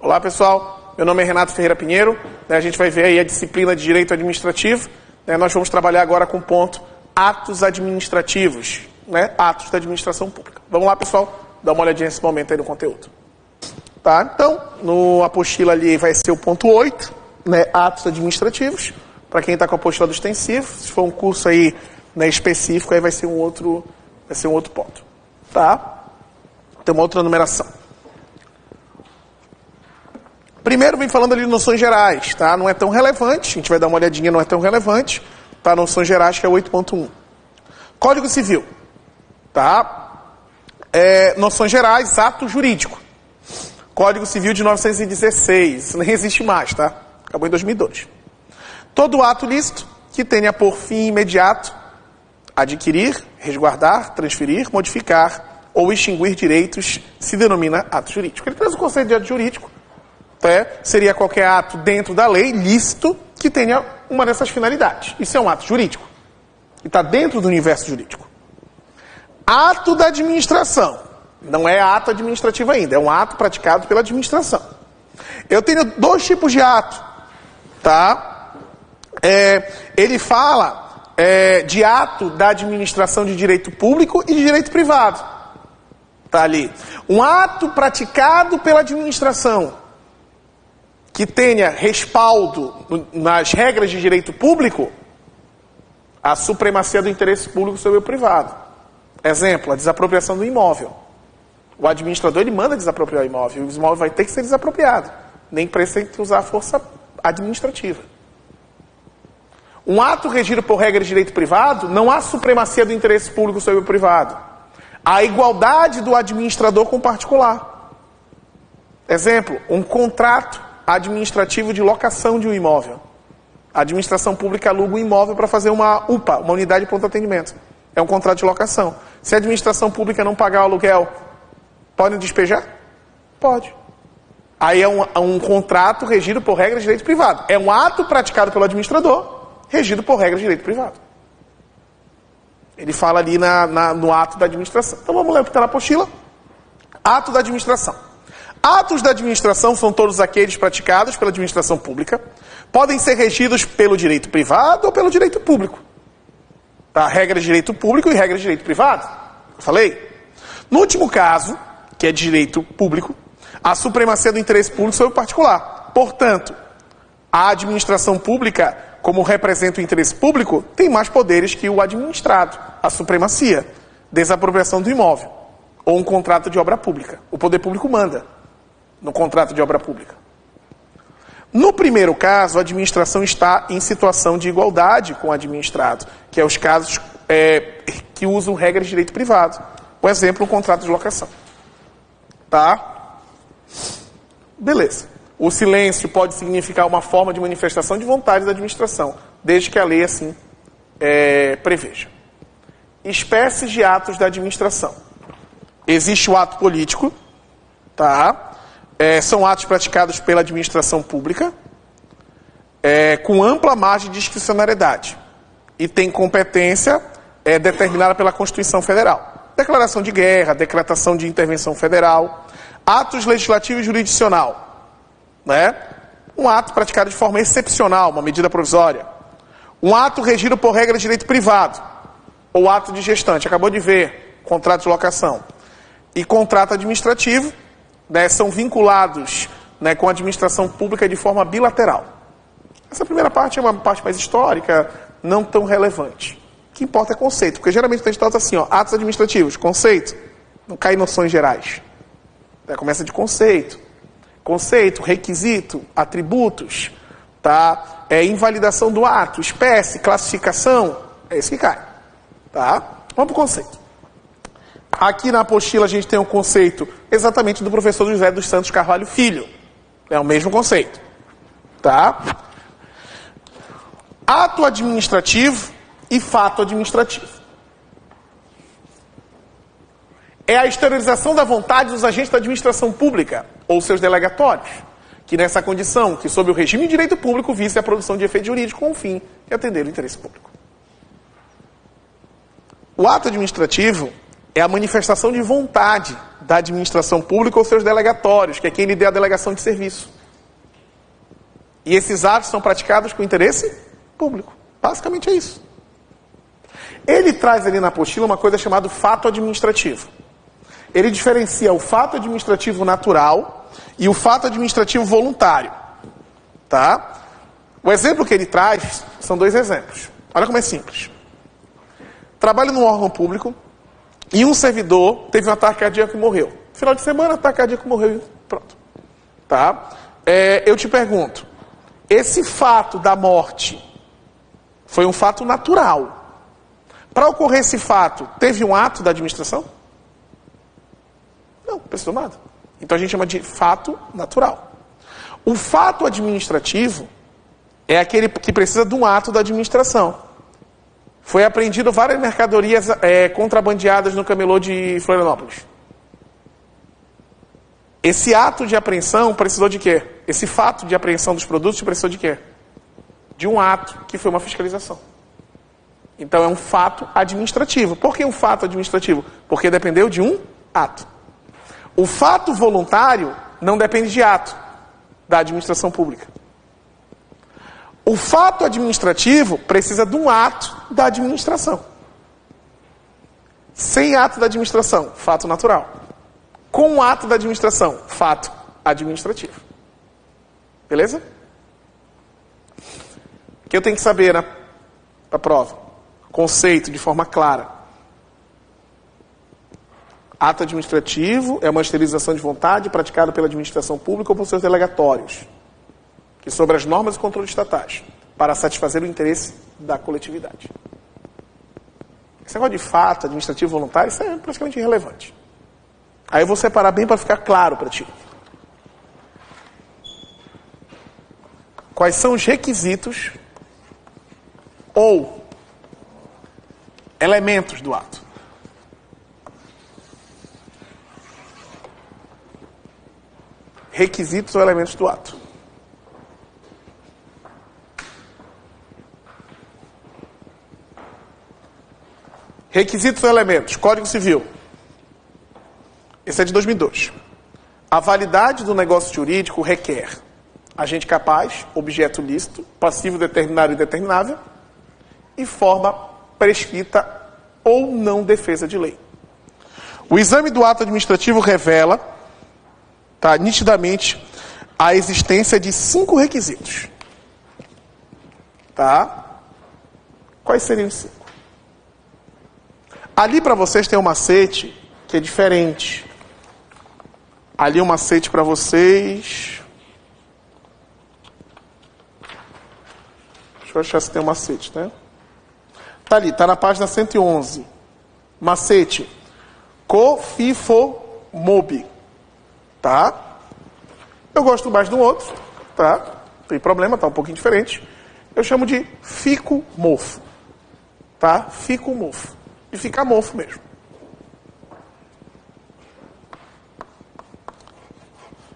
Olá pessoal, meu nome é Renato Ferreira Pinheiro, a gente vai ver aí a disciplina de Direito Administrativo, nós vamos trabalhar agora com o ponto atos administrativos, atos da administração pública. Vamos lá pessoal, dá uma olhadinha nesse momento aí no conteúdo. Tá? Então, no apostila ali vai ser o ponto 8, atos administrativos, para quem está com a apostila do extensivo, se for um curso aí específico, aí vai ser um outro ponto. Tá? Tem uma outra numeração. Primeiro vem falando ali de noções gerais, tá? Não é tão relevante, a gente vai dar uma olhadinha, não é tão relevante, tá? Noções gerais, que é 8.1. Código Civil, tá? Noções gerais, ato jurídico. Código Civil de 1916, isso nem existe mais, tá? Acabou em 2002. Todo ato lícito que tenha por fim imediato adquirir, resguardar, transferir, modificar ou extinguir direitos se denomina ato jurídico. Ele traz o conceito de ato jurídico, seria qualquer ato dentro da lei, lícito, que tenha uma dessas finalidades. Isso é um ato jurídico. E está dentro do universo jurídico. Ato da administração. Não é ato administrativo ainda, é um ato praticado pela administração. Eu tenho dois tipos de ato. Tá? Ele fala de ato da administração de direito público e de direito privado. Tá ali. Um ato praticado pela administração que tenha respaldo nas regras de direito público, a supremacia do interesse público sobre o privado. Exemplo, a desapropriação do imóvel. O administrador ele manda desapropriar o imóvel, e o imóvel vai ter que ser desapropriado. Nem para isso tem que usar a força administrativa. Um ato regido por regras de direito privado, não há supremacia do interesse público sobre o privado. Há igualdade do administrador com o particular. Exemplo, um contrato administrativo de locação de um imóvel. A administração pública aluga um imóvel para fazer uma UPA, uma unidade de pronto atendimento. É um contrato de locação. Se a administração pública não pagar o aluguel, pode despejar? Pode. Aí é um contrato regido por regras de direito privado. É um ato praticado pelo administrador, regido por regras de direito privado. Ele fala ali no ato da administração. Então vamos ler o que está na apostila. Ato da administração. Atos da administração são todos aqueles praticados pela administração pública, podem ser regidos pelo direito privado ou pelo direito público. Tá? Regra de direito público e regra de direito privado. Eu falei? No último caso, que é de direito público, a supremacia do interesse público sobre o particular. Portanto, a administração pública, como representa o interesse público, tem mais poderes que o administrado. A supremacia, desapropriação do imóvel ou um contrato de obra pública. O poder público manda no contrato de obra pública. No primeiro caso, a administração está em situação de igualdade com o administrado, que é os casos que usam regras de direito privado. Por exemplo, um contrato de locação. Tá? Beleza. O silêncio pode significar uma forma de manifestação de vontade da administração, desde que a lei assim preveja. Espécies de atos da administração. Existe o ato político, tá? São atos praticados pela administração pública, com ampla margem de discricionariedade, e tem competência determinada pela Constituição Federal. Declaração de guerra, decretação de intervenção federal, atos legislativo e jurisdicional, um ato praticado de forma excepcional, uma medida provisória, um ato regido por regra de direito privado, ou ato de gestante, acabou de ver, contrato de locação, e contrato administrativo, são vinculados com a administração pública de forma bilateral. Essa primeira parte é uma parte mais histórica, não tão relevante. O que importa é conceito, porque geralmente a gente trata assim, atos administrativos, conceito, não cai em noções gerais. Começa de conceito. Conceito, requisito, atributos, tá? Invalidação do ato, espécie, classificação, é isso que cai. Tá? Vamos para o conceito. Aqui na apostila a gente tem um conceito exatamente do professor José dos Santos Carvalho Filho. É o mesmo conceito. Tá? Ato administrativo e fato administrativo. É a exteriorização da vontade dos agentes da administração pública, ou seus delegatórios, que nessa condição, que sob o regime de direito público, vise a produção de efeito jurídico com o fim de atender o interesse público. O ato administrativo é a manifestação de vontade da administração pública ou seus delegatórios, que é quem lhe dê a delegação de serviço. E esses atos são praticados com interesse público. Basicamente é isso. Ele traz ali na apostila uma coisa chamada fato administrativo. Ele diferencia o fato administrativo natural e o fato administrativo voluntário. Tá? O exemplo que ele traz são dois exemplos. Olha como é simples. Trabalho num órgão público e um servidor teve um ataque cardíaco e morreu. Final de semana, ataque cardíaco, morreu e pronto. Tá? Eu te pergunto, esse fato da morte foi um fato natural. Para ocorrer esse fato, teve um ato da administração? Não, precisou nada. Então a gente chama de fato natural. O fato administrativo é aquele que precisa de um ato da administração. Foi apreendido várias mercadorias contrabandeadas no camelô de Florianópolis. Esse ato de apreensão precisou de quê? Esse fato de apreensão dos produtos precisou de quê? De um ato, que foi uma fiscalização. Então é um fato administrativo. Por que um fato administrativo? Porque dependeu de um ato. O fato voluntário não depende de ato da administração pública. O fato administrativo precisa de um ato da administração. Sem ato da administração, fato natural. Com o ato da administração, fato administrativo. Beleza? O que eu tenho que saber na prova? Conceito de forma clara. Ato administrativo é uma esterilização de vontade praticada pela administração pública ou por seus delegatórios, que sobre as normas e controles estatais, para satisfazer o interesse da coletividade. Esse negócio de fato administrativo voluntário, isso é praticamente irrelevante. Aí eu vou separar bem para ficar claro para ti. Quais são os requisitos ou elementos do ato? Requisitos ou elementos do ato. Requisitos ou elementos. Código Civil. Esse é de 2002. A validade do negócio jurídico requer agente capaz, objeto lícito, passivo determinado e determinável e forma prescrita ou não defesa de lei. O exame do ato administrativo revela, nitidamente, a existência de 5 requisitos. Tá? Quais seriam os 5? Ali para vocês tem um macete que é diferente. Ali um macete para vocês. Deixa eu achar se tem um macete, né? Tá ali, tá na página 111. Macete. COFIFOMOB. Tá? Eu gosto mais do outro, tá? Não tem problema, tá um pouquinho diferente. Eu chamo de fico-mofo. Tá? Fico-mofo. E ficar mofo mesmo.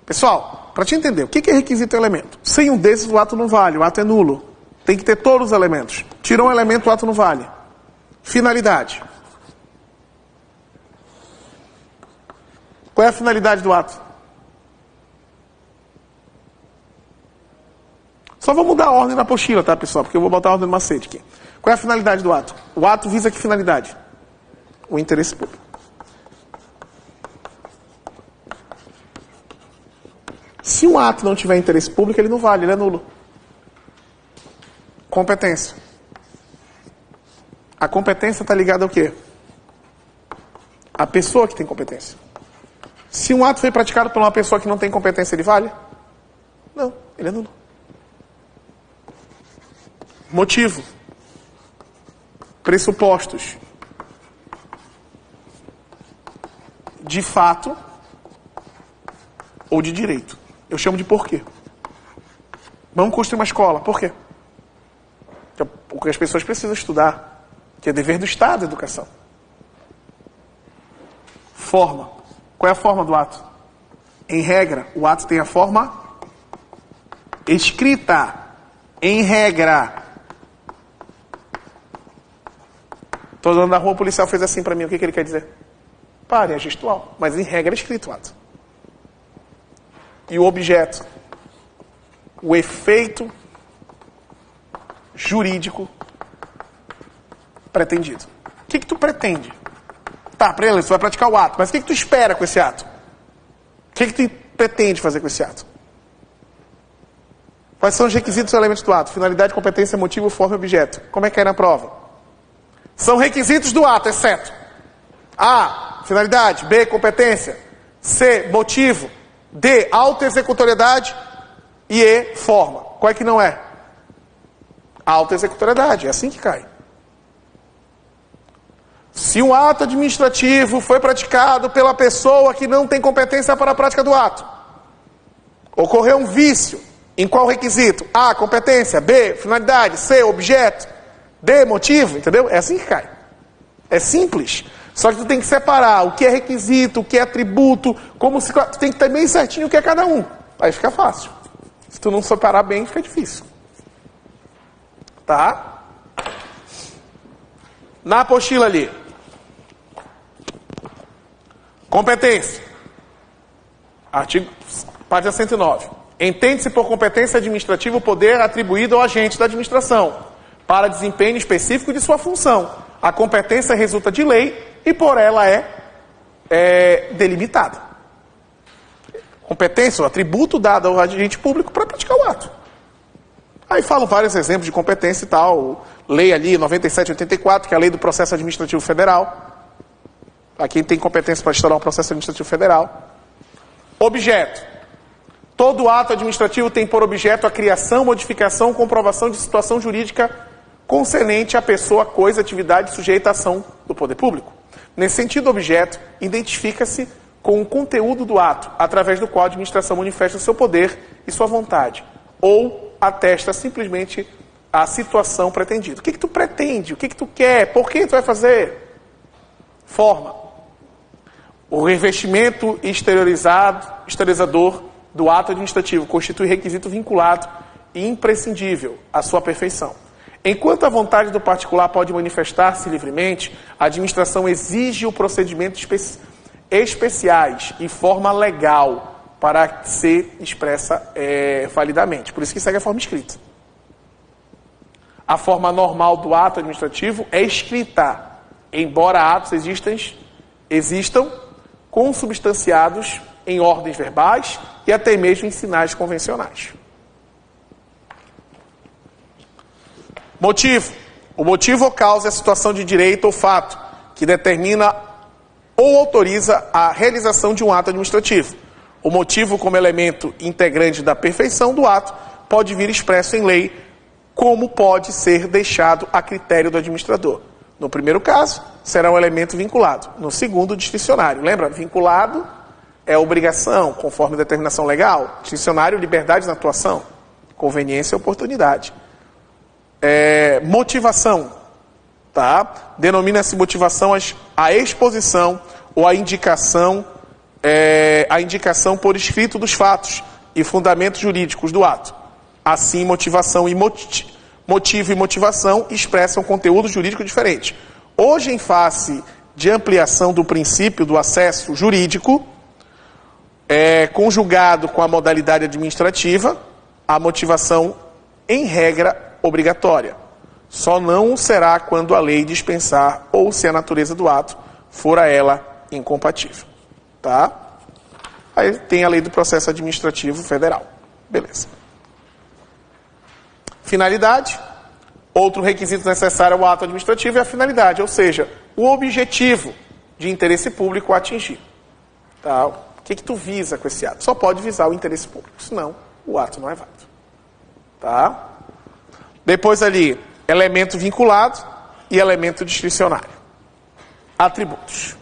Pessoal, para te entender, o que é requisito e elemento? Sem um desses, o ato não vale, o ato é nulo. Tem que ter todos os elementos. Tirou um elemento, o ato não vale. Finalidade. Qual é a finalidade do ato? Só vou mudar a ordem da apostila, tá, pessoal? Porque eu vou botar a ordem do macete aqui. Qual é a finalidade do ato? O ato visa que finalidade? O interesse público. Se um ato não tiver interesse público, ele não vale, ele é nulo. Competência. A competência está ligada ao quê? A pessoa que tem competência. Se um ato foi praticado por uma pessoa que não tem competência, ele vale? Não, ele é nulo. Motivo. Pressupostos. De fato ou de direito. Eu chamo de porquê. Vamos construir uma escola. Por quê? Porque as pessoas precisam estudar. Que é dever do Estado a educação. Forma. Qual é a forma do ato? Em regra, o ato tem a forma escrita. Em regra. Estou andando na rua, o policial fez assim para mim. O que ele quer dizer? Para, é gestual. Mas em regra é escrito o ato. E o objeto, o efeito jurídico pretendido. O que tu pretende? Tá, você vai praticar o ato, mas o que tu espera com esse ato? O que tu pretende fazer com esse ato? Quais são os requisitos e elementos do ato? Finalidade, competência, motivo, forma e objeto. Como é que é na prova? São requisitos do ato, exceto A, finalidade, B, competência, C, motivo, D, autoexecutoriedade e E, forma. Qual é que não é? Autoexecutoriedade, é assim que cai. Se um ato administrativo foi praticado pela pessoa que não tem competência para a prática do ato, ocorreu um vício, em qual requisito? A, competência, B, finalidade, C, objeto, D, motivo, entendeu? É assim que cai. É simples. Só que tu tem que separar o que é requisito, o que é atributo, como se... Tu tem que ter bem certinho o que é cada um. Aí fica fácil. Se tu não separar bem, fica difícil. Tá? Na apostila ali. Competência. Artigo, página 109. Entende-se por competência administrativa o poder atribuído ao agente da administração para desempenho específico de sua função. A competência resulta de lei e por ela é delimitada. Competência, o atributo dado ao agente público para praticar o ato. Aí falam vários exemplos de competência e tal. Lei ali 9784, que é a Lei do Processo Administrativo Federal. A quem tem competência para instaurar um processo administrativo federal. Objeto. Todo ato administrativo tem por objeto a criação, modificação, comprovação de situação jurídica concernente à pessoa, coisa, atividade sujeita à ação do poder público. Nesse sentido, objeto identifica-se com o conteúdo do ato, através do qual a administração manifesta seu poder e sua vontade, ou atesta simplesmente a situação pretendida. O que tu pretende? O que tu quer? Por que tu vai fazer? Forma. O revestimento exteriorizador do ato administrativo constitui requisito vinculado e imprescindível à sua perfeição. Enquanto a vontade do particular pode manifestar-se livremente, a administração exige o procedimento especiais e forma legal para ser expressa validamente. Por isso que segue a forma escrita. A forma normal do ato administrativo é escrita, embora atos existam consubstanciados em ordens verbais e até mesmo em sinais convencionais. Motivo. O motivo ou causa é a situação de direito ou fato que determina ou autoriza a realização de um ato administrativo. O motivo, como elemento integrante da perfeição do ato, pode vir expresso em lei, como pode ser deixado a critério do administrador. No primeiro caso, será um elemento vinculado. No segundo, discricionário. Lembra? Vinculado é obrigação, conforme determinação legal. Discricionário, liberdade na atuação. Conveniência e oportunidade. Motivação. Tá? Denomina-se motivação a exposição ou a indicação por escrito dos fatos e fundamentos jurídicos do ato. Assim, motivação e motivo e motivação expressam conteúdo jurídico diferente. Hoje, em face de ampliação do princípio do acesso jurídico, conjugado com a modalidade administrativa, a motivação, em regra, obrigatória. Só não será quando a lei dispensar ou se a natureza do ato for a ela incompatível. Tá? Aí tem a lei do processo administrativo federal. Beleza. Finalidade. Outro requisito necessário ao ato administrativo é a finalidade, ou seja, o objetivo de interesse público a atingir. Tá? O que tu visa com esse ato? Só pode visar o interesse público, senão o ato não é válido. Tá? Depois ali, elemento vinculado e elemento discricionário. Atributos.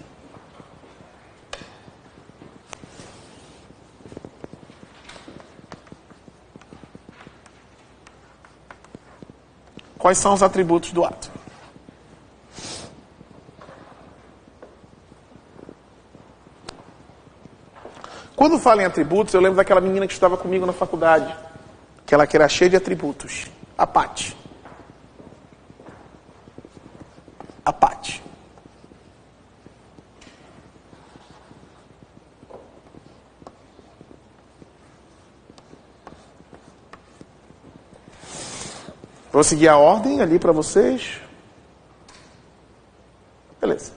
Quais são os atributos do ato? Quando falo em atributos, eu lembro daquela menina que estudava comigo na faculdade, que era cheia de atributos. A Paty. A Paty. Vou seguir a ordem ali para vocês. Beleza.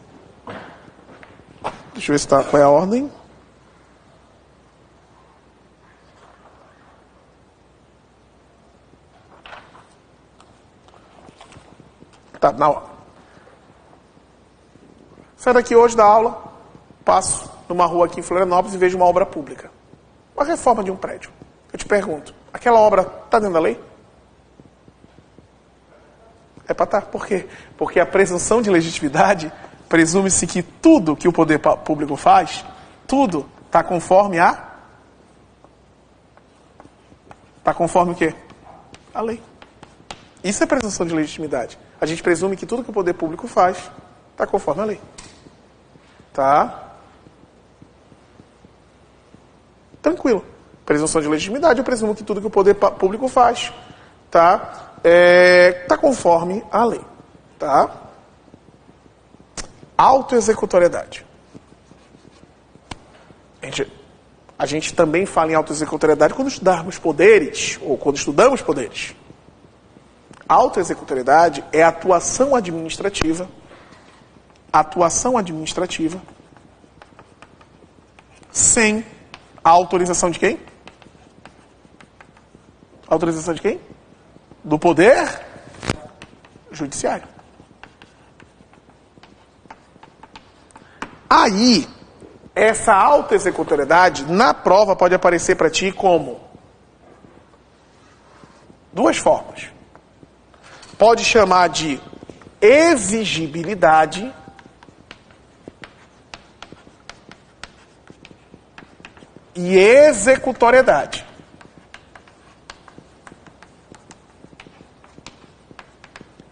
Deixa eu ver se tá, qual é a ordem. Tá, na hora. Saio daqui hoje da aula, passo numa rua aqui em Florianópolis e vejo uma obra pública. Uma reforma de um prédio. Eu te pergunto, aquela obra está dentro da lei? É para estar. Por quê? Porque a presunção de legitimidade presume-se que tudo que o poder público faz, tudo está conforme a... Está conforme o quê? A lei. Isso é presunção de legitimidade. A gente presume que tudo que o poder público faz está conforme a lei. Tá? Tranquilo. Presunção de legitimidade, eu presumo que tudo que o poder público faz tá conforme a lei. Tá? Autoexecutoriedade. A gente também fala em autoexecutoriedade quando estudarmos poderes, ou quando estudamos poderes. Autoexecutoriedade é atuação administrativa sem a autorização de quem? Autorização de quem? Do poder judiciário. Aí, essa autoexecutoriedade, na prova, pode aparecer para ti como duas formas. Pode chamar de exigibilidade e executoriedade.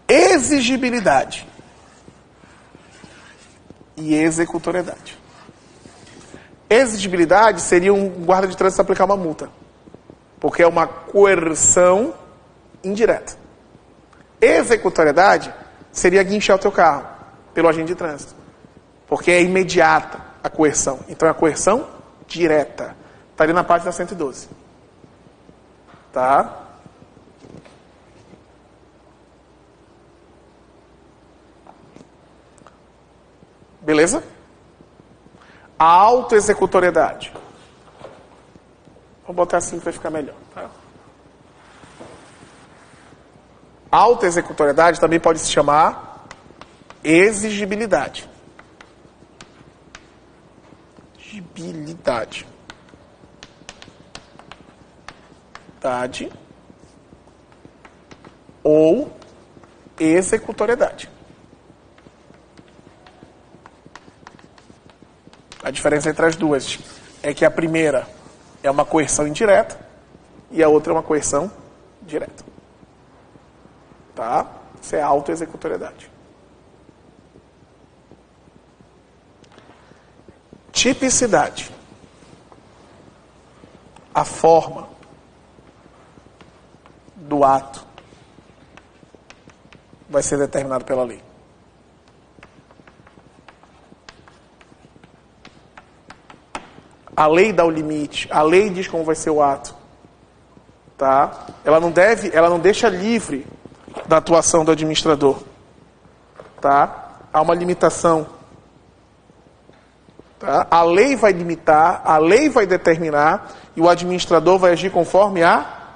Exigibilidade e executoriedade. Exigibilidade seria um guarda de trânsito aplicar uma multa, porque é uma coerção indireta. Executoriedade seria guinchar o teu carro pelo agente de trânsito, porque é imediata a coerção. Então é a coerção direta. Está ali na página 112. Tá? Beleza? A autoexecutoriedade. Vou botar assim que vai ficar melhor. Tá? Autoexecutoriedade também pode se chamar exigibilidade. Exigibilidade. Ou executoriedade. A diferença entre as duas é que a primeira é uma coerção indireta e a outra é uma coerção direta. Tá? Isso é autoexecutoriedade. Tipicidade. A forma do ato vai ser determinado pela lei. A lei dá o limite, a lei diz como vai ser o ato. Tá? Ela não deixa livre da atuação do administrador. Tá? Há uma limitação. Tá? A lei vai limitar, a lei vai determinar e o administrador vai agir conforme a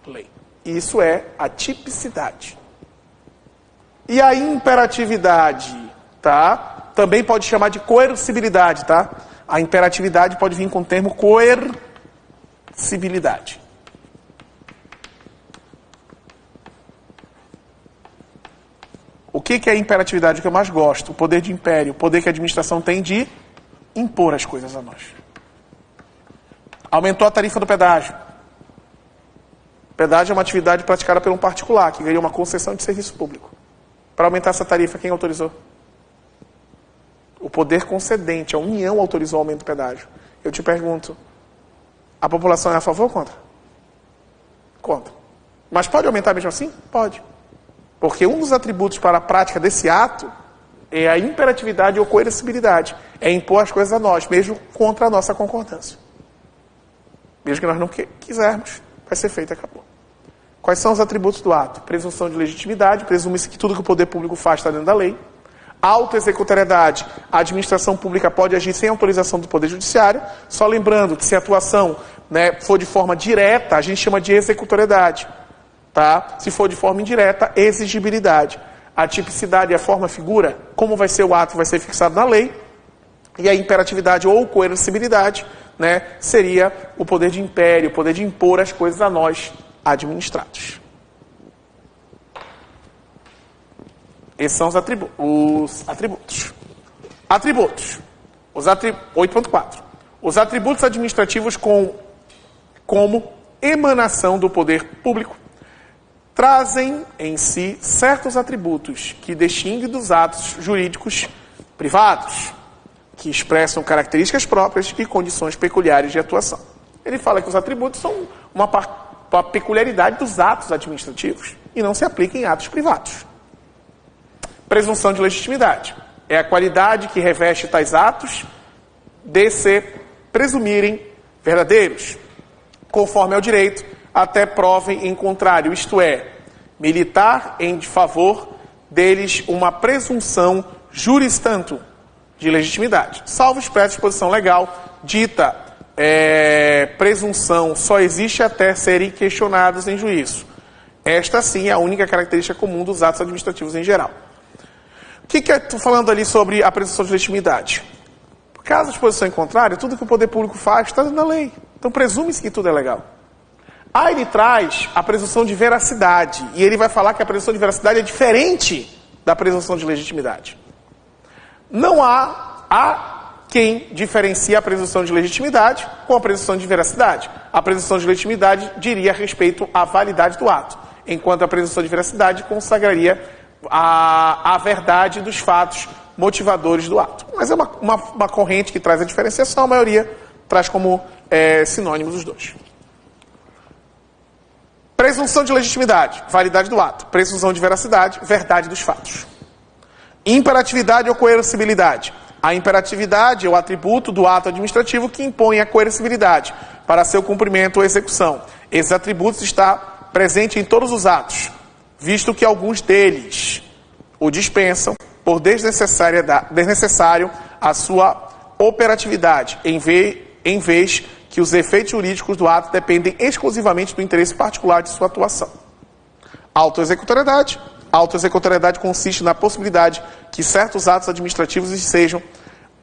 lei. Isso é a tipicidade. E a imperatividade, tá? Também pode chamar de coercibilidade, tá? A imperatividade pode vir com o termo coercibilidade. O que é imperatividade? O que eu mais gosto? O poder de império, o poder que a administração tem de impor as coisas a nós. Aumentou a tarifa do pedágio. Pedágio é uma atividade praticada por um particular, que ganhou uma concessão de serviço público. Para aumentar essa tarifa, quem autorizou? O poder concedente, a União autorizou o aumento do pedágio. Eu te pergunto, a população é a favor ou contra? Contra. Mas pode aumentar mesmo assim? Pode. Porque um dos atributos para a prática desse ato é a imperatividade ou coercibilidade. É impor as coisas a nós, mesmo contra a nossa concordância. Mesmo que nós não quisermos, vai ser feito e acabou. Quais são os atributos do ato? Presunção de legitimidade, presume-se que tudo que o poder público faz está dentro da lei. Autoexecutoriedade, a administração pública pode agir sem autorização do Poder Judiciário, só lembrando que se a atuação, né, for de forma direta, a gente chama de executoriedade. Tá? Se for de forma indireta, exigibilidade. A tipicidade é a forma figura, como vai ser o ato, vai ser fixado na lei. E a imperatividade ou coercibilidade, né, seria o poder de império, o poder de impor as coisas a nós administrados. Esses são os atributos. Atributos. 8.4. Os atributos administrativos como emanação do poder público trazem em si certos atributos que distinguem dos atos jurídicos privados, que expressam características próprias e condições peculiares de atuação. Ele fala que os atributos são uma peculiaridade dos atos administrativos e não se aplicam em atos privados. Presunção de legitimidade. É a qualidade que reveste tais atos de se presumirem verdadeiros, conforme ao direito, até provem em contrário, isto é, militar em favor deles uma presunção juris tanto de legitimidade. Salvo expressa disposição legal, dita presunção só existe até serem questionados em juízo. Esta, sim, é a única característica comum dos atos administrativos em geral. O que estou falando ali sobre a presunção de legitimidade? Caso a disposição em contrário, tudo que o poder público faz está na lei. Então presume-se que tudo é legal. Aí ele traz a presunção de veracidade. E ele vai falar que a presunção de veracidade é diferente da presunção de legitimidade. Não há quem diferencie a presunção de legitimidade com a presunção de veracidade. A presunção de legitimidade diria respeito à validade do ato, enquanto a presunção de veracidade consagraria a verdade dos fatos motivadores do ato. Mas é uma corrente que traz a diferenciação, a maioria traz como sinônimos os dois. Presunção de legitimidade, validade do ato. Presunção de veracidade, verdade dos fatos. Imperatividade ou coercibilidade. A imperatividade é o atributo do ato administrativo que impõe a coercibilidade para seu cumprimento ou execução. Esses atributos estão presentes em todos os atos, visto que alguns deles o dispensam por desnecessário a sua operatividade, em vez que os efeitos jurídicos do ato dependem exclusivamente do interesse particular de sua atuação. Autoexecutoriedade. Autoexecutoriedade consiste na possibilidade que certos atos administrativos sejam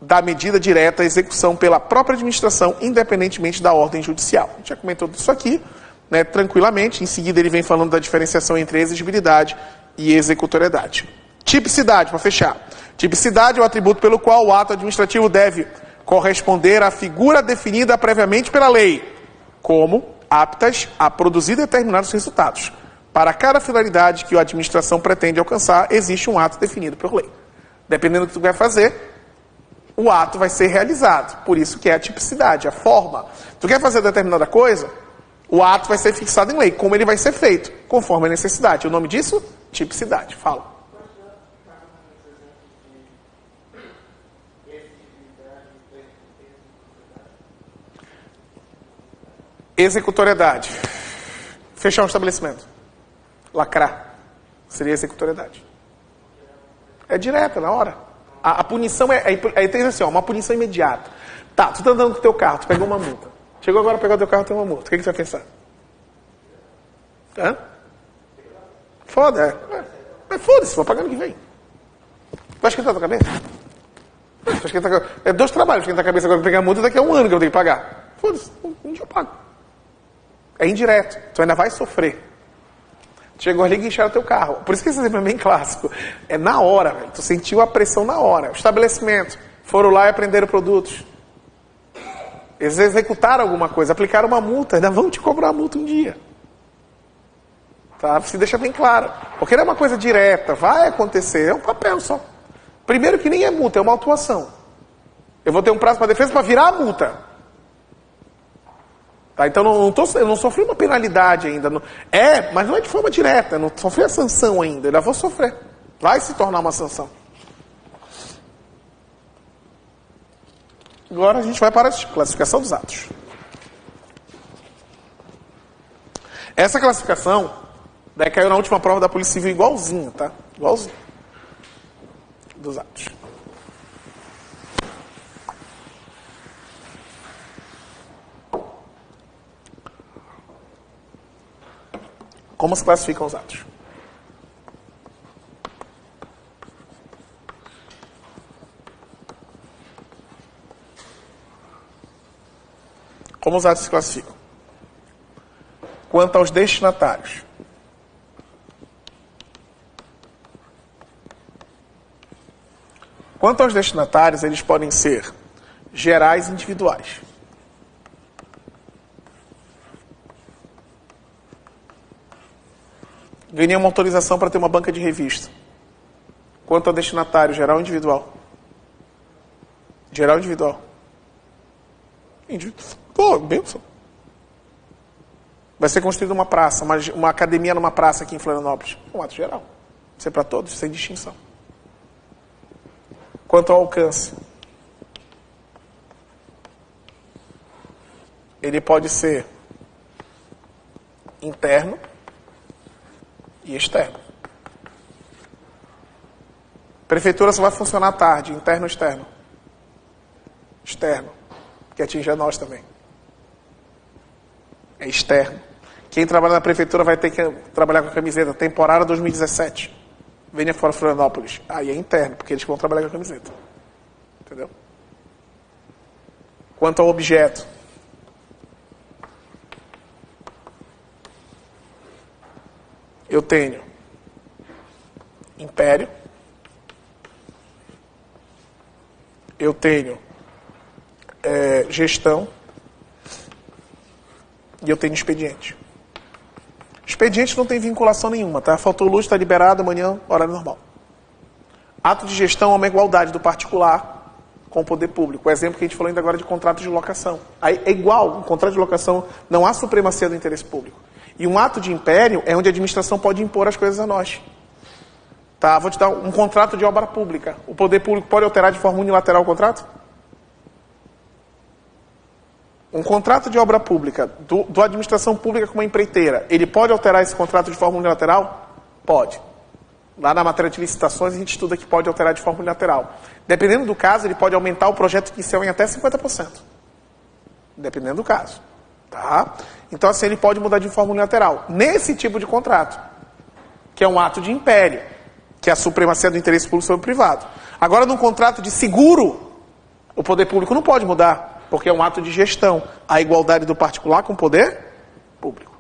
da medida direta à execução pela própria administração, independentemente da ordem judicial. A gente já comentou disso aqui, né, tranquilamente. Em seguida ele vem falando da diferenciação entre exigibilidade e executoriedade. Tipicidade, para fechar. Tipicidade é o atributo pelo qual o ato administrativo deve corresponder à figura definida previamente pela lei, como aptas a produzir determinados resultados. Para cada finalidade que a administração pretende alcançar, existe um ato definido por lei. Dependendo do que tu vai fazer, o ato vai ser realizado. Por isso que é a tipicidade, a forma. Tu quer fazer determinada coisa, o ato vai ser fixado em lei. Como ele vai ser feito? Conforme a necessidade. O nome disso? Tipicidade. Fala. Executoriedade. Fechar um estabelecimento. Lacrar. Seria executoriedade. É direta, na hora. A punição tem assim, ó, uma punição imediata. Tá, tu tá andando com o teu carro, tu pegou uma multa. Chegou agora a pegar o teu carro, tem uma multa. O que tu vai pensar? Hã? Foda, Mas foda-se, vou pagar no que vem. Vai esquentar a tua cabeça? É 2 trabalhos esquentar a cabeça agora pra pegar a multa, daqui a 1 ano que eu tenho que pagar. Foda-se, um dia eu pago. É indireto, tu ainda vai sofrer. Chegou ali e guincharam o teu carro. Por isso que esse exemplo é bem clássico. É na hora, velho. Tu sentiu a pressão na hora. O estabelecimento. Foram lá e aprenderam produtos. Eles executaram alguma coisa, aplicaram uma multa, ainda vão te cobrar a multa um dia. Tá? Se deixa bem claro. Porque não é uma coisa direta, vai acontecer, é um papel só. Primeiro que nem é multa, é uma autuação. Eu vou ter um prazo para defesa para virar a multa. Tá? Então eu não sofri uma penalidade ainda. Mas não é de forma direta, não sofri a sanção ainda, ainda vou sofrer. Vai se tornar uma sanção. Agora a gente vai para a classificação dos atos. Essa classificação Daí caiu na última prova da Polícia Civil igualzinho, tá? Igualzinho. Dos atos. Como se classificam os atos? Como os atos se classificam? Quanto aos destinatários. Quanto aos destinatários, eles podem ser gerais e individuais. Ganhei uma autorização para ter uma banca de revista. Quanto ao destinatário, geral ou individual? Geral ou individual? Individual. Pô, benção. Vai ser construída uma praça, uma academia numa praça aqui em Florianópolis. Um ato geral. Vai ser para todos, sem distinção. Quanto ao alcance, ele pode ser interno e externo. Prefeitura só vai funcionar à tarde, interno ou externo? Externo, que atinge a nós também. É externo. Quem trabalha na prefeitura vai ter que trabalhar com a camiseta temporária 2017. Venha fora Florianópolis. Aí é interno, porque eles vão trabalhar com a camiseta. Entendeu? Quanto ao objeto. Eu tenho império. Eu tenho gestão. E eu tenho expediente. Expediente não tem vinculação nenhuma, tá? Faltou luz, está liberado, amanhã, horário normal. Ato de gestão é uma igualdade do particular com o poder público. O exemplo que a gente falou ainda agora de contrato de locação. Aí é igual, um contrato de locação não há supremacia do interesse público. E um ato de império é onde a administração pode impor as coisas a nós. Tá? Vou te dar um contrato de obra pública. O poder público pode alterar de forma unilateral o contrato? Um contrato de obra pública, do administração pública com uma empreiteira, ele pode alterar esse contrato de forma unilateral? Pode. Lá na matéria de licitações a gente estuda que pode alterar de forma unilateral. Dependendo do caso, ele pode aumentar o projeto inicial em até 50%. Dependendo do caso. Tá? Então assim, ele pode mudar de forma unilateral. Nesse tipo de contrato, que é um ato de império, que é a supremacia do interesse público sobre o privado. Agora, num contrato de seguro, o poder público não pode mudar. Porque é um ato de gestão, a igualdade do particular com o poder público.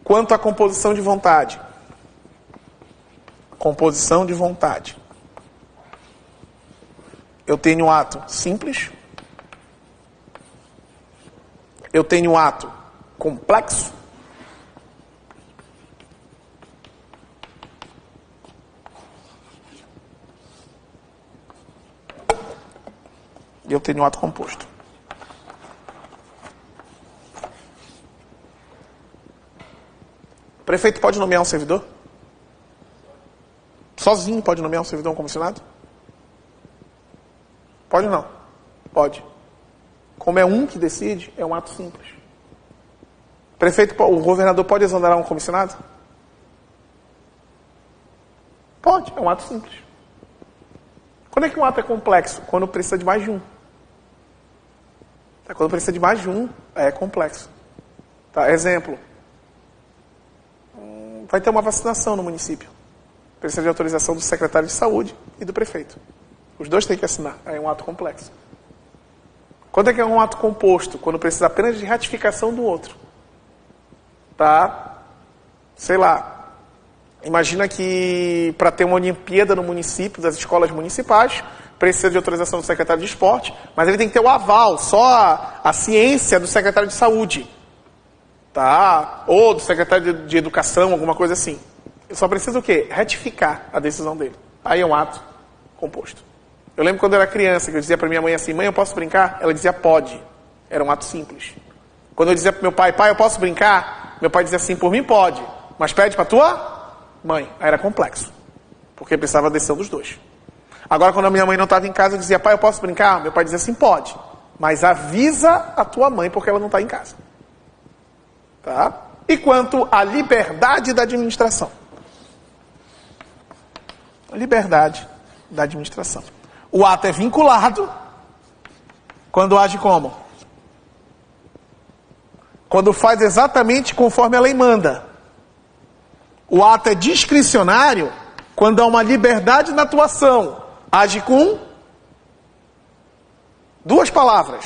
Quanto à composição de vontade. Composição de vontade. Eu tenho um ato simples. Eu tenho um ato complexo. E eu tenho um ato composto. O prefeito pode nomear um servidor? Sozinho pode nomear um servidor, um comissionado? Pode ou não? Pode. Como é um que decide, é um ato simples. O governador pode exonerar um comissionado? Pode, é um ato simples. Quando é que um ato é complexo? Quando precisa de mais de um. Quando precisa de mais de um, é complexo. Tá? Exemplo. Vai ter uma vacinação no município. Precisa de autorização do secretário de saúde e do prefeito. Os dois têm que assinar. É um ato complexo. Quando é que é um ato composto? Quando precisa apenas de ratificação do outro. Tá? Sei lá. Imagina que para ter uma Olimpíada no município, das escolas municipais, precisa de autorização do secretário de esporte, mas ele tem que ter o aval, só a ciência do secretário de saúde. Tá? Ou do secretário de educação, alguma coisa assim. Ele só precisa o quê? Retificar a decisão dele. Aí é um ato composto. Eu lembro quando eu era criança, que eu dizia para minha mãe assim, mãe, eu posso brincar? Ela dizia, pode. Era um ato simples. Quando eu dizia para meu pai, pai, eu posso brincar? Meu pai dizia assim, por mim pode, mas pede para tua mãe. Aí era complexo, porque precisava da decisão dos dois. Agora, quando a minha mãe não estava em casa, eu dizia, pai, eu posso brincar? Meu pai dizia assim, pode, mas avisa a tua mãe, porque ela não está em casa. Tá? E quanto à liberdade da administração. Liberdade da administração. O ato é vinculado quando age como? Quando faz exatamente conforme a lei manda. O ato é discricionário quando há uma liberdade na atuação. Age com duas palavras.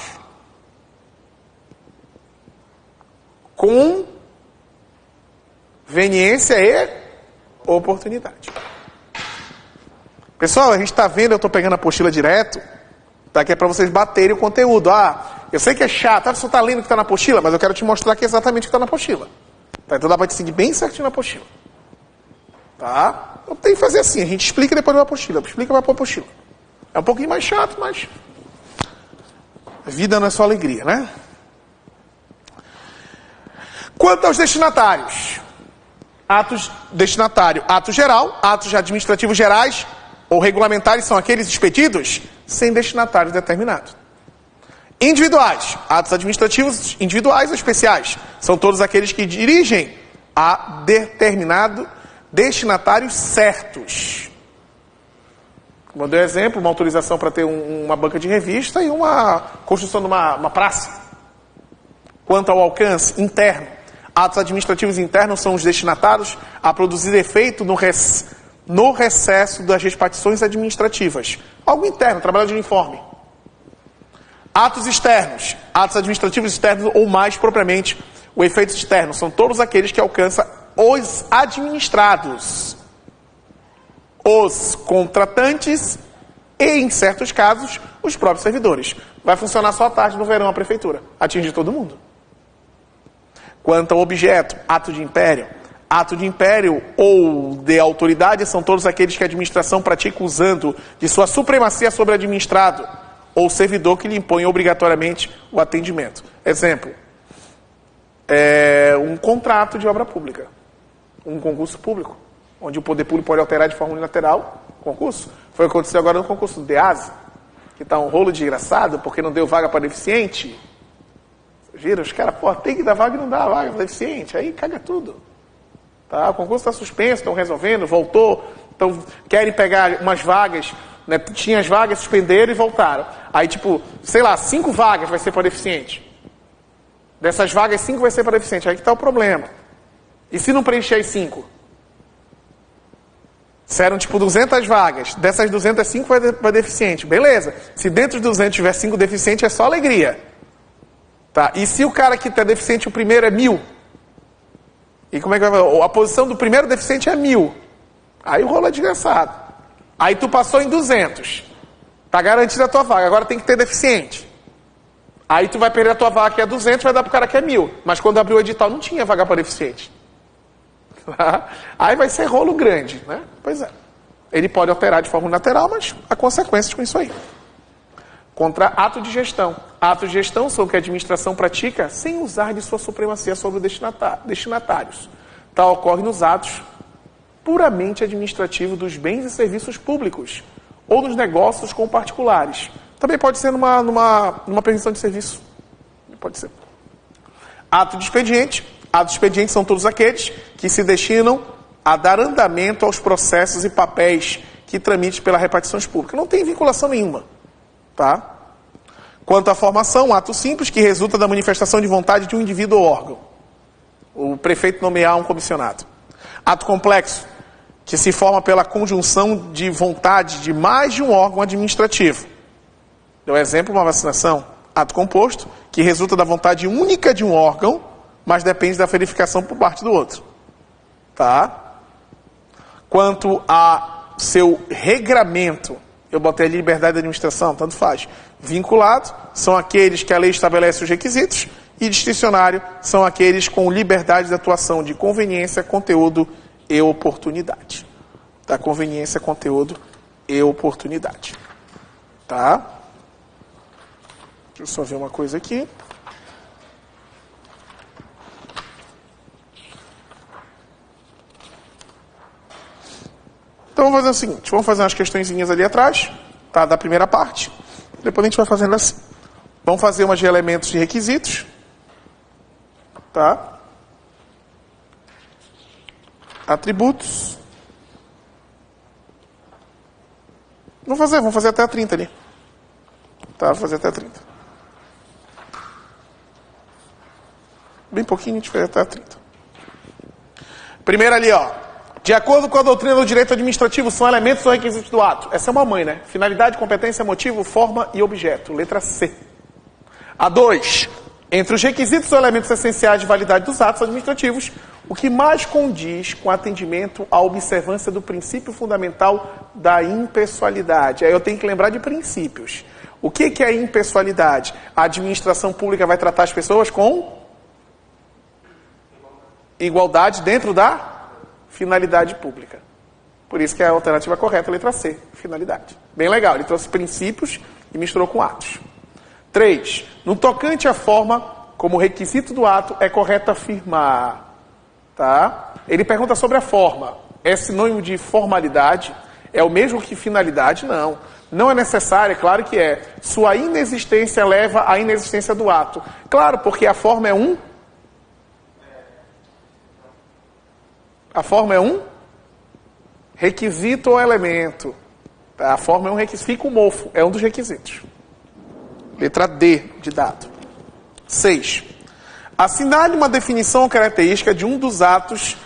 Conveniência e oportunidade. Pessoal, a gente está vendo, eu estou pegando a apostila direto, tá? Que é para vocês baterem o conteúdo. Eu sei que é chato, você está lendo o que está na apostila, mas eu quero te mostrar aqui exatamente o que está na apostila. Tá? Então dá para te seguir bem certinho na apostila. Tá? Eu tenho que fazer assim, a gente explica e depois vai para a apostila. Explica e vai para a apostila. É um pouquinho mais chato, mas a vida não é só alegria, né? Quanto aos destinatários. Atos destinatário, ato geral, atos administrativos gerais ou regulamentares são aqueles expedidos sem destinatário determinado. Individuais, atos administrativos individuais ou especiais, são todos aqueles que dirigem a determinado destinatários certos. Como eu dei exemplo, uma autorização para ter uma banca de revista e uma construção de uma praça. Quanto ao alcance interno, atos administrativos internos são os destinatários a produzir efeito no recesso das repartições administrativas. Algo interno, trabalho de uniforme. Atos externos, atos administrativos externos ou mais propriamente o efeito externo, são todos aqueles que alcançam os administrados, os contratantes e, em certos casos, os próprios servidores. Vai funcionar só à tarde no verão a prefeitura, atinge todo mundo. Quanto ao objeto, ato de império ou de autoridade são todos aqueles que a administração pratica usando de sua supremacia sobre o administrado ou servidor que lhe impõe obrigatoriamente o atendimento. Exemplo, um contrato de obra pública, um concurso público, onde o poder público pode alterar de forma unilateral o concurso. Foi o que aconteceu agora no concurso do DEASE, que está um rolo desgraçado porque não deu vaga para deficiente. Viram? Os caras, tem que dar vaga e não dá vaga para deficiente. Aí caga tudo. Tá? O concurso está suspenso, estão resolvendo, voltou. Então, querem pegar umas vagas, né? Tinha as vagas, suspenderam e voltaram. Aí, 5 vagas vai ser para deficiente. Dessas vagas, 5 vai ser para deficiente. Aí que está o problema. E se não preencher as 5? Se eram 200 vagas, dessas 200, 5 vai para deficiente. Beleza. Se dentro dos 200 tiver 5 deficientes, é só alegria. Tá? E se o cara que está deficiente, o primeiro é 1000? E como é que vai? A posição do primeiro deficiente é 1000. Aí o rolo é desgraçado. Aí tu passou em 200. Tá garantida a tua vaga. Agora tem que ter deficiente. Aí tu vai perder a tua vaga que é 200, vai dar pro cara que é 1000. Mas quando abriu o edital não tinha vaga para deficiente. Aí vai ser rolo grande, né? Pois é. Ele pode operar de forma unilateral, mas há consequências com isso aí. Contra ato de gestão. Atos de gestão são o que a administração pratica sem usar de sua supremacia sobre os destinatários. Tal ocorre nos atos puramente administrativos dos bens e serviços públicos ou nos negócios com particulares. Também pode ser numa permissão de serviço. Pode ser. Ato de expediente. Atos de expediente são todos aqueles que se destinam a dar andamento aos processos e papéis que tramitem pela repartições públicas. Não tem vinculação nenhuma. Tá? Quanto à formação, ato simples que resulta da manifestação de vontade de um indivíduo ou órgão. O prefeito nomear um comissionado. Ato complexo, que se forma pela conjunção de vontade de mais de um órgão administrativo. Deu exemplo, uma vacinação. Ato composto, que resulta da vontade única de um órgão, mas depende da verificação por parte do outro. Tá? Quanto a seu regramento, eu botei ali liberdade da administração, tanto faz. Vinculado são aqueles que a lei estabelece os requisitos e discricionário são aqueles com liberdade de atuação de conveniência, conteúdo e oportunidade. Tá? Conveniência, conteúdo e oportunidade. Tá? Deixa eu só ver uma coisa aqui. Então vamos fazer o seguinte, vamos fazer umas questõezinhas ali atrás, tá, da primeira parte, depois a gente vai fazendo assim. Vamos fazer umas de elementos de requisitos, tá? Atributos. Vamos fazer até a 30 ali. Tá, vou fazer até a 30. Bem pouquinho, a gente faz até a 30. Primeiro ali, ó. De acordo com a doutrina do direito administrativo, são elementos ou requisitos do ato. Essa é uma mãe, né? Finalidade, competência, motivo, forma e objeto. Letra C. A 2. Entre os requisitos ou elementos essenciais de validade dos atos administrativos, o que mais condiz com atendimento à observância do princípio fundamental da impessoalidade. Aí eu tenho que lembrar de princípios. O que é impessoalidade? A administração pública vai tratar as pessoas com igualdade dentro da finalidade pública. Por isso que é a alternativa correta, letra C, finalidade. Bem legal, ele trouxe princípios e misturou com atos. 3. No tocante à forma, como requisito do ato, é correto afirmar. Tá? Ele pergunta sobre a forma. É sinônimo de formalidade? É o mesmo que finalidade? Não. Não é necessário, é claro que é. Sua inexistência leva à inexistência do ato. Claro, porque a forma é um... A forma é um requisito ou elemento. A forma é um requisito. Fica o mofo, é um dos requisitos. Letra D de dado. 6. Assinale uma definição ou característica de um dos atos.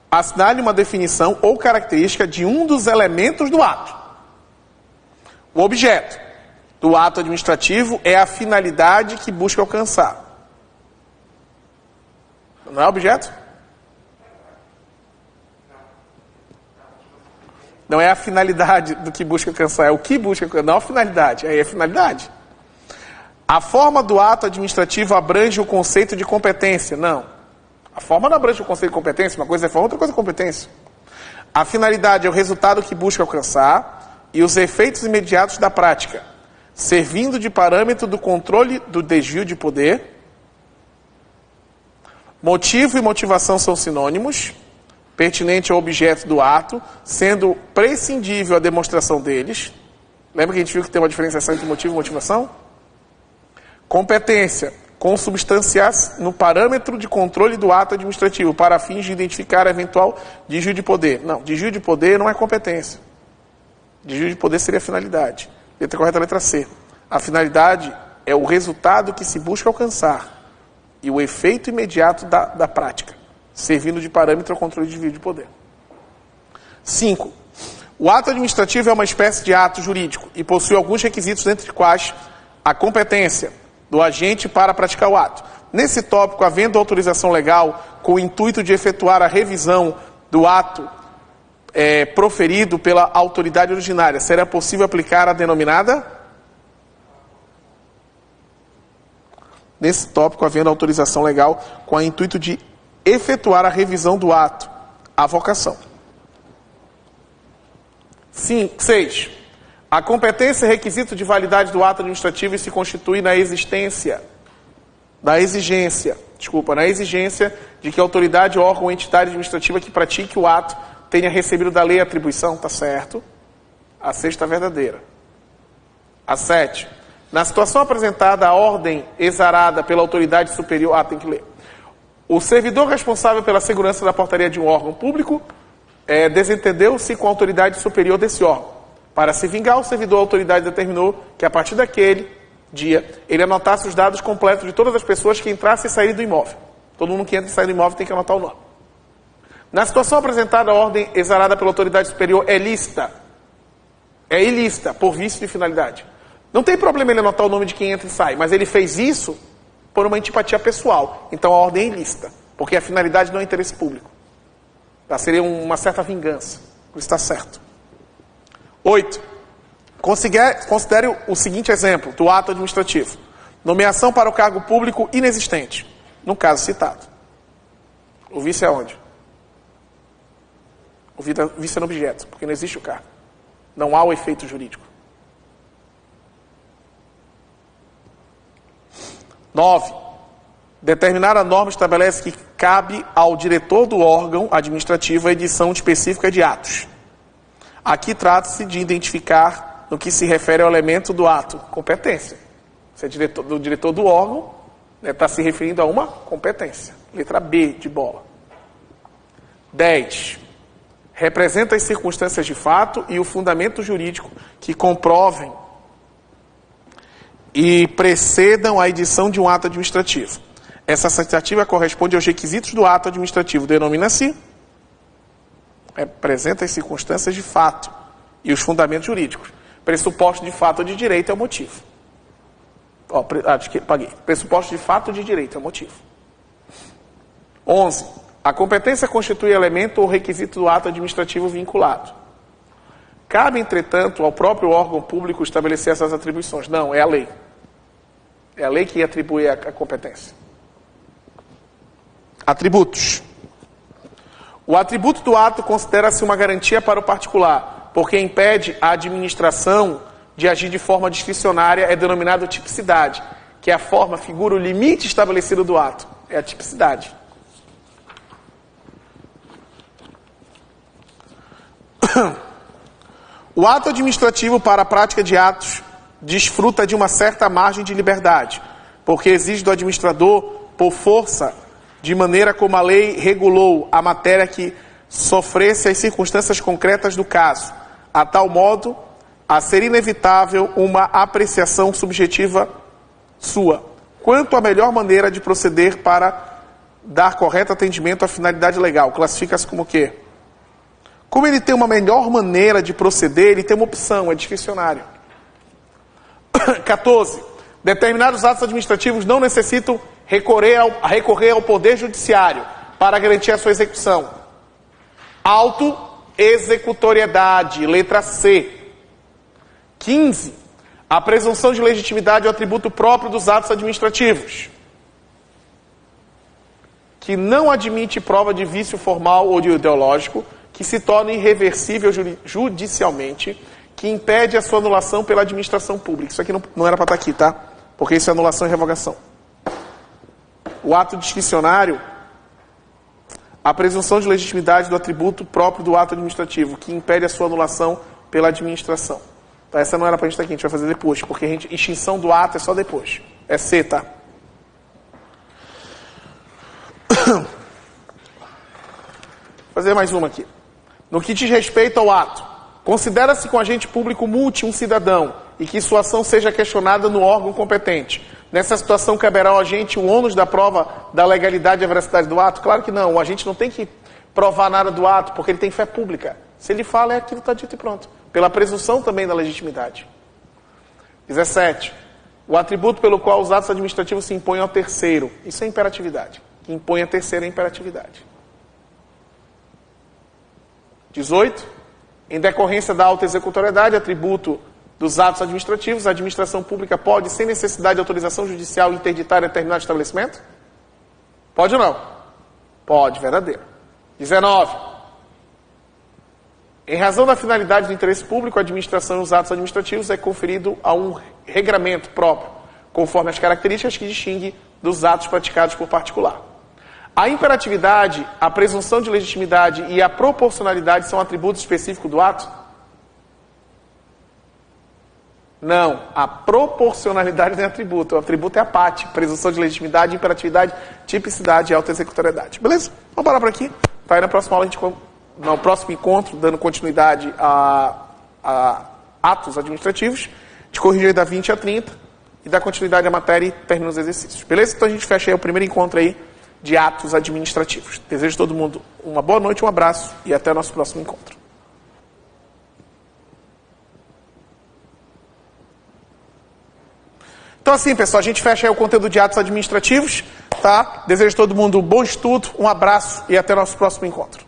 Assinale uma definição ou característica de um dos elementos do ato. O objeto do ato administrativo é a finalidade que busca alcançar. Não é objeto? Não é a finalidade do que busca alcançar, é o que busca alcançar, não a finalidade, aí é a finalidade. A forma do ato administrativo abrange o conceito de competência, não. A forma não abrange o conceito de competência, uma coisa é forma, outra coisa é competência. A finalidade é o resultado que busca alcançar e os efeitos imediatos da prática, servindo de parâmetro do controle do desvio de poder. Motivo e motivação são sinônimos, pertinente ao objeto do ato, sendo prescindível a demonstração deles. Lembra que a gente viu que tem uma diferenciação entre motivo e motivação? Competência, consubstanciar no parâmetro de controle do ato administrativo, para fins de identificar eventual desvio de poder. Não, desvio de poder não é competência. Desvio de poder seria a finalidade. Letra correta, letra C. A finalidade é o resultado que se busca alcançar e o efeito imediato da prática, servindo de parâmetro ao controle de desvio de poder. 5. O ato administrativo é uma espécie de ato jurídico e possui alguns requisitos, entre os quais a competência do agente para praticar o ato. Nesse tópico, havendo autorização legal com o intuito de efetuar a revisão do ato proferido pela autoridade originária, será possível aplicar a denominada? Nesse tópico, havendo autorização legal com o intuito de efetuar a revisão do ato, avocação. 6. A competência é requisito de validade do ato administrativo e se constitui na exigência de que a autoridade, órgão ou entidade administrativa que pratique o ato tenha recebido da lei a atribuição, tá certo? A 6 está verdadeira. A 7. Na situação apresentada, a ordem exarada pela autoridade superior... tem que ler. O servidor responsável pela segurança da portaria de um órgão público desentendeu-se com a autoridade superior desse órgão. Para se vingar, o servidor ou autoridade determinou que, a partir daquele dia, ele anotasse os dados completos de todas as pessoas que entrassem e saíssem do imóvel. Todo mundo que entra e sai do imóvel tem que anotar o nome. Na situação apresentada, a ordem exarada pela autoridade superior é lícita. É ilícita, por vício de finalidade. Não tem problema ele anotar o nome de quem entra e sai, mas ele fez isso por uma antipatia pessoal. Então a ordem é ilícita, porque a finalidade não é interesse público. Seria uma certa vingança. Por isso está certo. 8. Considere o seguinte exemplo do ato administrativo. Nomeação para o cargo público inexistente, no caso citado. O vício é onde? O vício é no objeto, porque não existe o cargo. Não há o efeito jurídico. 9. Determinada norma estabelece que cabe ao diretor do órgão administrativo a edição específica de atos. Aqui trata-se de identificar no que se refere ao elemento do ato, competência. Se é diretor do órgão, está se referindo a uma competência. Letra B de bola. 10. Representa as circunstâncias de fato e o fundamento jurídico que comprovem e precedam a edição de um ato administrativo. Essa citativa corresponde aos requisitos do ato administrativo. Denomina-se representa as circunstâncias de fato e os fundamentos jurídicos. Pressuposto de fato ou de direito é o motivo. Pressuposto de fato ou de direito é o motivo. 11. A competência constitui elemento ou requisito do ato administrativo vinculado. Cabe, entretanto, ao próprio órgão público estabelecer essas atribuições. Não, é a lei. É a lei que atribui a competência. Atributos. O atributo do ato considera-se uma garantia para o particular, porque impede a administração de agir de forma discricionária, é denominado tipicidade, que é a forma, figura, o limite estabelecido do ato. É a tipicidade. O ato administrativo para a prática de atos desfruta de uma certa margem de liberdade, porque exige do administrador, por força, de maneira como a lei regulou a matéria que sofresse as circunstâncias concretas do caso, a tal modo a ser inevitável uma apreciação subjetiva sua, quanto à melhor maneira de proceder para dar correto atendimento à finalidade legal. Classifica-se como o quê? Como ele tem uma melhor maneira de proceder, ele tem uma opção, é discricionário. 14. Determinados atos administrativos não necessitam recorrer ao Poder Judiciário para garantir a sua execução. Auto-executoriedade, letra C. 15. A presunção de legitimidade é o atributo próprio dos atos administrativos, que não admite prova de vício formal ou de ideológico, que se torna irreversível judicialmente, que impede a sua anulação pela administração pública. Isso aqui não era para estar aqui, tá? Porque isso é anulação e revogação. O ato discricionário, a presunção de legitimidade do atributo próprio do ato administrativo, que impede a sua anulação pela administração. Tá? Essa não era para a gente estar aqui, a gente vai fazer depois, porque extinção do ato é só depois. É C, tá? Vou fazer mais uma aqui. No que diz respeito ao ato, considera-se com agente público multe um cidadão e que sua ação seja questionada no órgão competente. Nessa situação, caberá ao agente o ônus da prova da legalidade e a veracidade do ato? Claro que não. O agente não tem que provar nada do ato, porque ele tem fé pública. Se ele fala, é aquilo que está dito e pronto. Pela presunção também da legitimidade. 17. O atributo pelo qual os atos administrativos se impõem ao terceiro. Isso é imperatividade. Que impõe a terceira é imperatividade. 18. Em decorrência da auto-executoriedade, atributo dos atos administrativos, a administração pública pode, sem necessidade de autorização judicial, interditar determinado estabelecimento? Pode ou não? Pode, verdadeiro. 19. Em razão da finalidade do interesse público, a administração e os atos administrativos é conferido a um regramento próprio, conforme as características que distinguem dos atos praticados por particular. A imperatividade, a presunção de legitimidade e a proporcionalidade são atributos específicos do ato? Não, a proporcionalidade não é atributo. O atributo é a parte. Presunção de legitimidade, imperatividade, tipicidade e auto-executoriedade. Beleza? Vamos parar por aqui. Tá aí na próxima aula, no próximo encontro, dando continuidade a atos administrativos. A gente corrige aí da 20 a 30 e dá continuidade à matéria e termina os exercícios. Beleza? Então a gente fecha aí o primeiro encontro aí de atos administrativos. Desejo a todo mundo uma boa noite, um abraço e até o nosso próximo encontro. Então assim, pessoal, a gente fecha aí o conteúdo de atos administrativos, tá? Desejo a todo mundo um bom estudo, um abraço e até o nosso próximo encontro.